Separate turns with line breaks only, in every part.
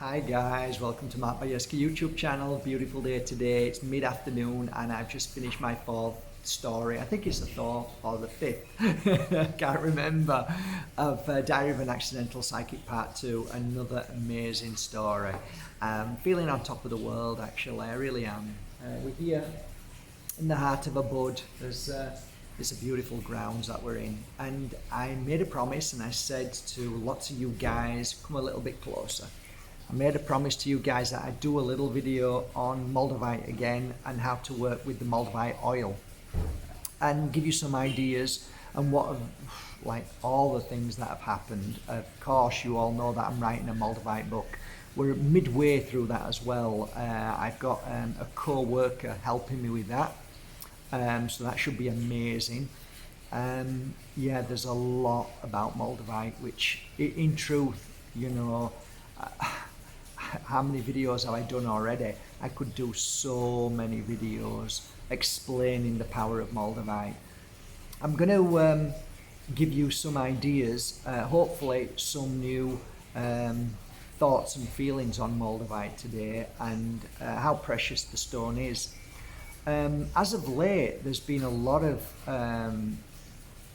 Hi guys, welcome to my Bajerski YouTube channel. Beautiful day today. It's mid-afternoon and I've just finished my fourth story. I think it's the fourth or the fifth. I can't remember. Of Diary of an Accidental Psychic Part 2. Another amazing story. Feeling on top of the world actually. I really am. We're here in the heart of a bud. There's a beautiful grounds that we're in, and I made a promise and I said to lots of you guys, come a little bit closer. I made a promise to you guys that I'd do a little video on Moldavite again and how to work with the Moldavite oil and give you some ideas and what like all the things that have happened. Of course, you all know that I'm writing a Moldavite book. We're midway through that as well. I've got a co-worker helping me with that. So that should be amazing. Yeah, there's a lot about Moldavite, which in truth, you know, how many videos have I done already? I could do so many videos explaining the power of Moldavite. I'm going to give you some ideas, hopefully some new thoughts and feelings on Moldavite today and how precious the stone is. As of late, there's been a lot of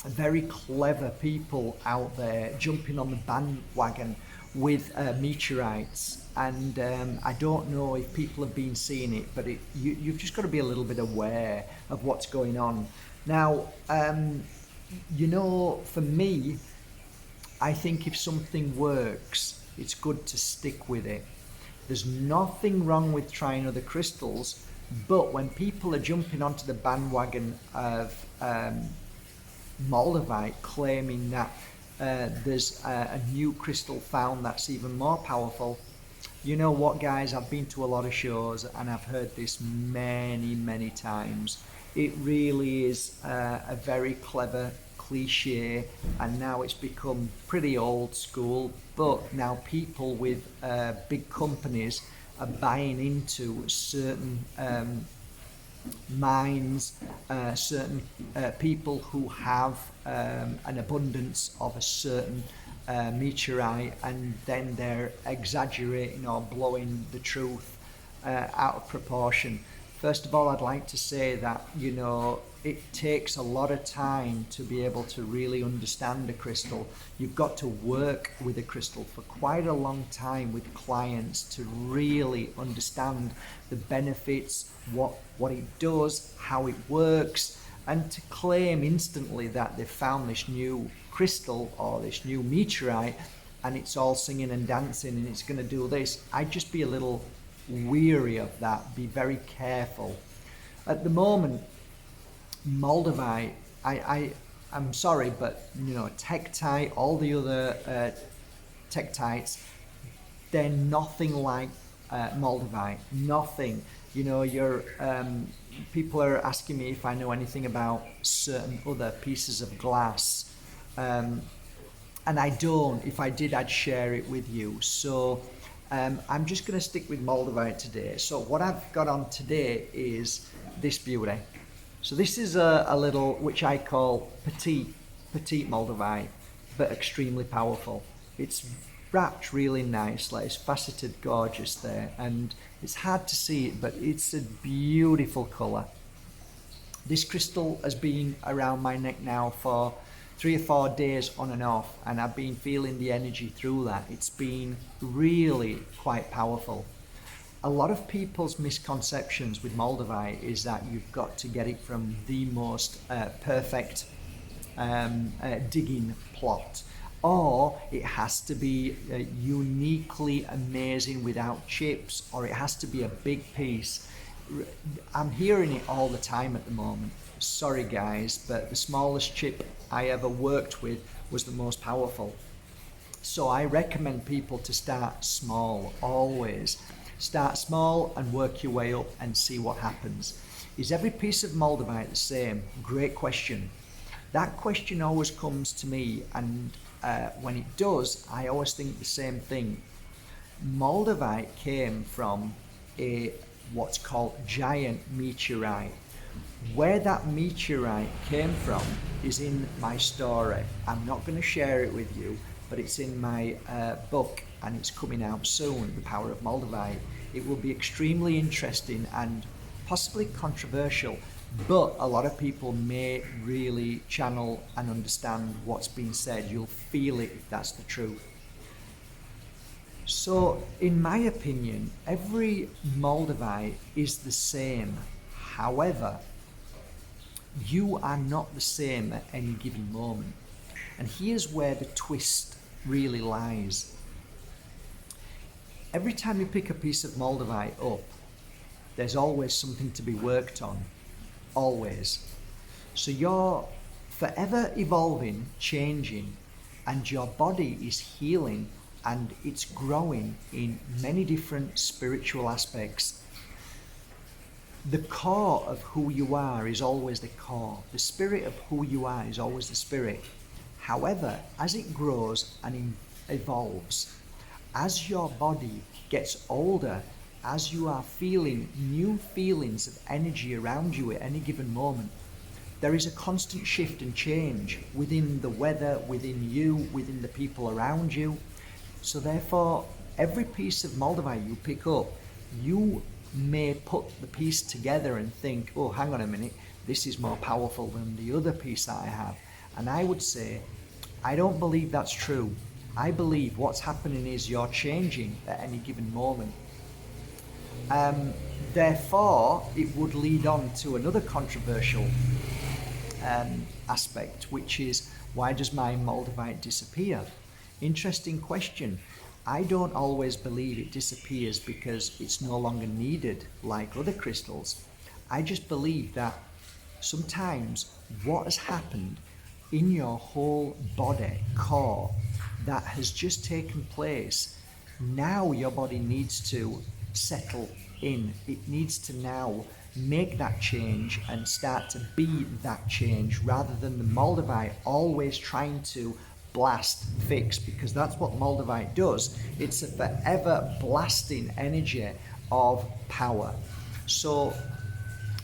very clever people out there jumping on the bandwagon with meteorites, and I don't know if people have been seeing it, but you've just got to be a little bit aware of what's going on. Now, you know, for me, I think if something works, it's good to stick with it. There's nothing wrong with trying other crystals, but when people are jumping onto the bandwagon of Moldavite, claiming that there's a new crystal found that's even more powerful, you know what, guys, I've been to a lot of shows and I've heard this many times. It really is a very clever cliche, and now it's become pretty old school, but now people with big companies are buying into certain minds, certain people who have an abundance of a certain meteorite, and then they're exaggerating or blowing the truth out of proportion. First of all, I'd like to say that, you know, it takes a lot of time to be able to really understand a crystal. You've got to work with a crystal for quite a long time with clients to really understand the benefits, what it does, how it works, and to claim instantly that they've found this new crystal or this new meteorite and it's all singing and dancing and it's going to do this. I'd just be a little weary of that. Be very careful. At the moment, Moldavite, I'm sorry, but you know, Tektite, all the other Tektites, they're nothing like Moldavite. Nothing. You know, people are asking me if I know anything about certain other pieces of glass, and I don't. If I did, I'd share it with you. So I'm just going to stick with Moldavite today. So what I've got on today is this beauty. So this is a little, which I call petite Moldavite, but extremely powerful. It's wrapped really nicely. It's faceted, gorgeous there, and it's hard to see it, but it's a beautiful colour. This crystal has been around my neck now for 3 or 4 days on and off, and I've been feeling the energy through that. It's been really quite powerful. A lot of people's misconceptions with Moldavite is that you've got to get it from the most perfect digging plot, or it has to be uniquely amazing without chips, or it has to be a big piece. I'm hearing it all the time at the moment. Sorry guys, but the smallest chip I ever worked with was the most powerful. So I recommend people to start small, always. Start small and work your way up and see what happens. Is every piece of Moldavite the same? Great question. That question always comes to me, and when it does, I always think the same thing. Moldavite came from what's called giant meteorite. Where that meteorite came from is in my story. I'm not going to share it with you, but it's in my book and it's coming out soon, The Power of Moldavite. It will be extremely interesting and possibly controversial, but a lot of people may really channel and understand what's being said. You'll feel it if that's the truth. So, in my opinion, every Moldavite is the same. However, you are not the same at any given moment. And here's where the twist really lies. Every time you pick a piece of Moldavite up, there's always something to be worked on. Always. So you're forever evolving, changing, and your body is healing and it's growing in many different spiritual aspects. The core of who you are is always the core. The spirit of who you are is always the spirit. However, as it grows and evolves, as your body gets older, as you are feeling new feelings of energy around you at any given moment, there is a constant shift and change within the weather, within you, within the people around you. So therefore, every piece of Moldavite you pick up, you may put the piece together and think, oh, hang on a minute, this is more powerful than the other piece that I have. And I would say, I don't believe that's true. I believe what's happening is you're changing at any given moment. Therefore, it would lead on to another controversial aspect, which is, why does my Moldavite disappear? Interesting question. I don't always believe it disappears because it's no longer needed like other crystals. I just believe that sometimes what has happened in your whole body, core, that has just taken place, now your body needs to settle in. It needs to now make that change and start to be that change, rather than the Moldavite always trying to blast, fix, because that's what Moldavite does. It's a forever blasting energy of power. So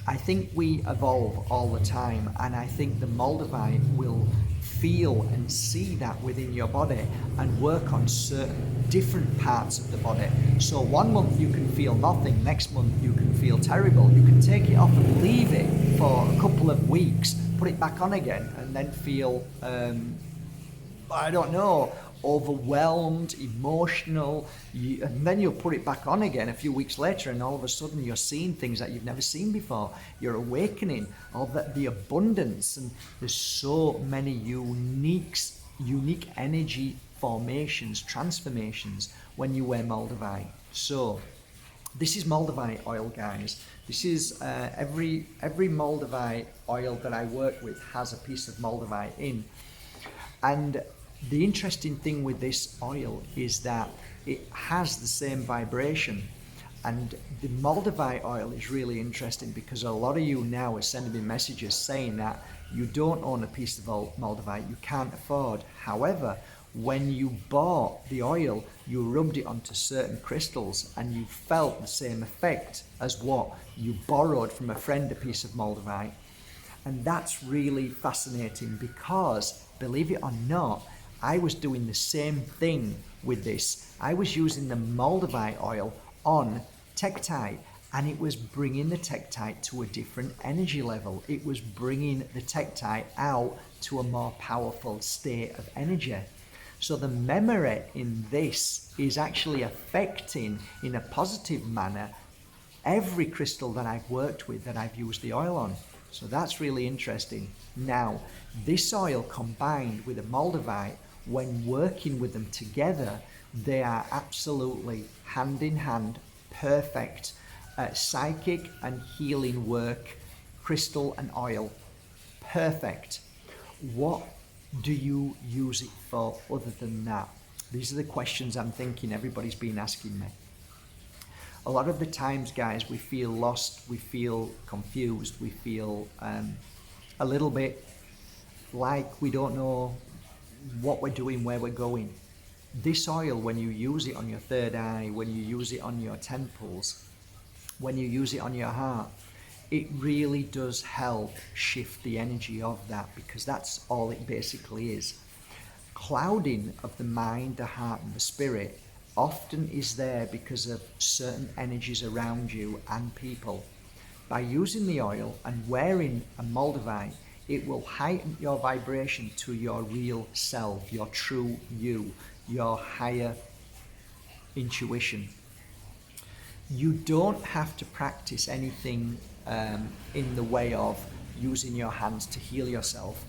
I think we evolve all the time, and I think the Moldavite will feel and see that within your body and work on certain different parts of the body. So one month you can feel nothing, next month you can feel terrible. You can take it off and leave it for a couple of weeks, put it back on again, and then feel I don't know, overwhelmed, emotional, and then you'll put it back on again a few weeks later, and all of a sudden you're seeing things that you've never seen before. You're awakening all the abundance, and there's so many unique energy formations, transformations when you wear Moldavite. So this is Moldavite oil, guys. This is every Moldavite oil that I work with has a piece of Moldavite in. And the interesting thing with this oil is that it has the same vibration. And the Moldavite oil is really interesting because a lot of you now are sending me messages saying that you don't own a piece of Moldavite, you can't afford. However, when you bought the oil, you rubbed it onto certain crystals and you felt the same effect as what you borrowed from a friend, a piece of Moldavite. And that's really fascinating because, believe it or not, I was doing the same thing with this. I was using the Moldavite oil on Tektite, and it was bringing the Tektite to a different energy level. It was bringing the Tektite out to a more powerful state of energy. So the memory in this is actually affecting, in a positive manner, every crystal that I've worked with that I've used the oil on. So that's really interesting. Now, this oil combined with a Moldavite, when working with them together, they are absolutely hand in hand, perfect psychic and healing work, crystal and oil. Perfect. What do you use it for other than that? These are the questions I'm thinking everybody's been asking me. A lot of the times, guys, we feel lost, we feel confused, we feel a little bit like we don't know what we're doing, where we're going. This oil, when you use it on your third eye, when you use it on your temples, when you use it on your heart, it really does help shift the energy of that, because that's all it basically is. clouding of the mind, the heart, and the spirit often is there because of certain energies around you and people. By using the oil and wearing a Moldavite, it will heighten your vibration to your real self, your true you, your higher intuition. You don't have to practice anything in the way of using your hands to heal yourself.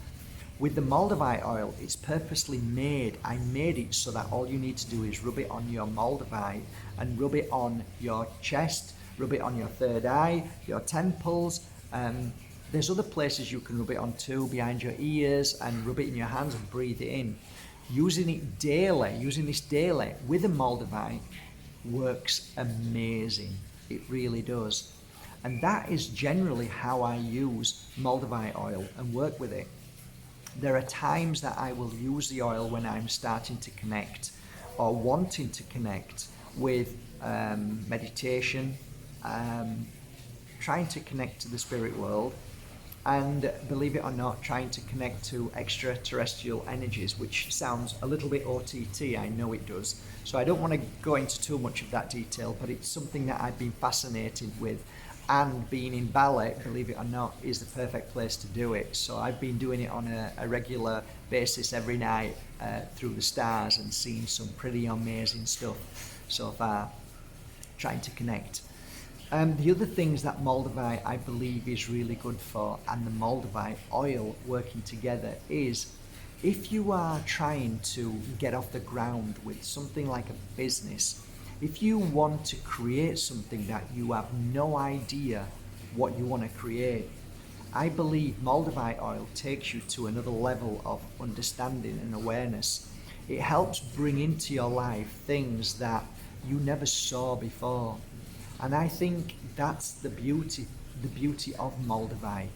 With the Moldavite oil, it's purposely made. I made it so that all you need to do is rub it on your Moldavite and rub it on your chest, rub it on your third eye, your temples. There's other places you can rub it on too, behind your ears, and rub it in your hands and breathe it in. Using this daily with a Moldavite works amazing. It really does. And that is generally how I use Moldavite oil and work with it. There are times that I will use the oil when I'm starting to connect or wanting to connect with meditation, trying to connect to the spirit world, and believe it or not, trying to connect to extraterrestrial energies, which sounds a little bit OTT, I know it does. So I don't want to go into too much of that detail, but it's something that I've been fascinated with. And being in ballet, believe it or not, is the perfect place to do it. So I've been doing it on a regular basis every night through the stars and seeing some pretty amazing stuff so far, trying to connect. The other things that Moldavite I believe is really good for, and the Moldavite oil working together, is if you are trying to get off the ground with something like a business, if you want to create something that you have no idea what you want to create, I believe Moldavite oil takes you to another level of understanding and awareness. It helps bring into your life things that you never saw before. And I think that's the beauty of Moldavite.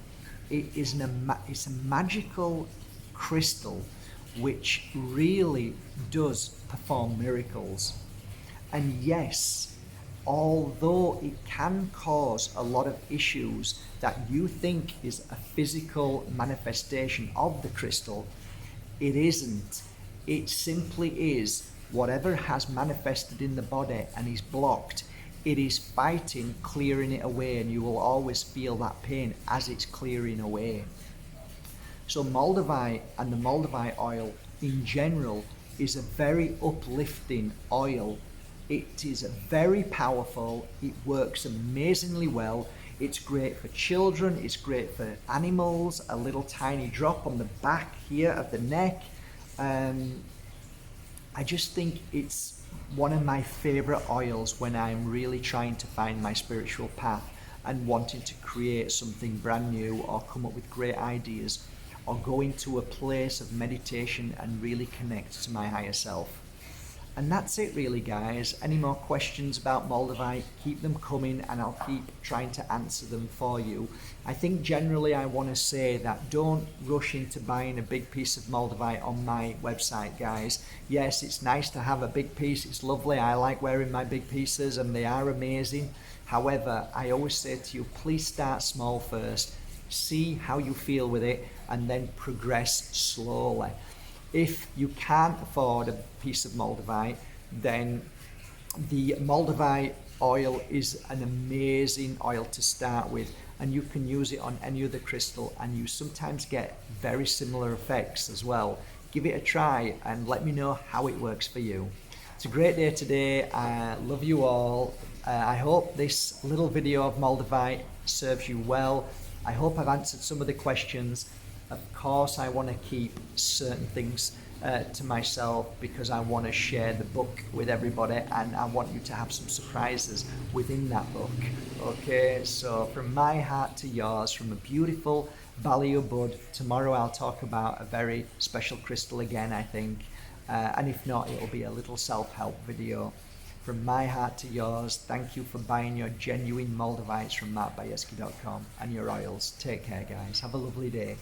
It's a magical crystal which really does perform miracles. And yes, although it can cause a lot of issues that you think is a physical manifestation of the crystal, it isn't. It simply is whatever has manifested in the body and is blocked. It is fighting, clearing it away, and you will always feel that pain as it's clearing away. So Moldavite and the Moldavite oil in general is a very uplifting oil. It is very powerful. It works amazingly well. It's great for children. It's great for animals. A little tiny drop on the back here of the neck. I just think it's one of my favorite oils when I'm really trying to find my spiritual path and wanting to create something brand new or come up with great ideas or go into a place of meditation and really connect to my higher self. And that's it really, guys. Any more questions about Moldavite, keep them coming and I'll keep trying to answer them for you. I think generally I want to say that don't rush into buying a big piece of Moldavite on my website, guys. Yes, it's nice to have a big piece. It's lovely. I like wearing my big pieces and they are amazing. However, I always say to you, please start small first. See how you feel with it and then progress slowly. If you can't afford a piece of Moldavite, then the Moldavite oil is an amazing oil to start with, and you can use it on any other crystal and you sometimes get very similar effects as well. Give it a try and let me know how it works for you. It's a great day today. I love you all. I hope this little video of Moldavite serves you well. I hope I've answered some of the questions. Of course, I want to keep certain things to myself because I want to share the book with everybody and I want you to have some surprises within that book. Okay, so from my heart to yours, from a beautiful Palo bud, tomorrow I'll talk about a very special crystal again, I think. And if not, it'll be a little self-help video. From my heart to yours, thank you for buying your genuine Moldavites from Bajerski.com and your oils. Take care, guys. Have a lovely day.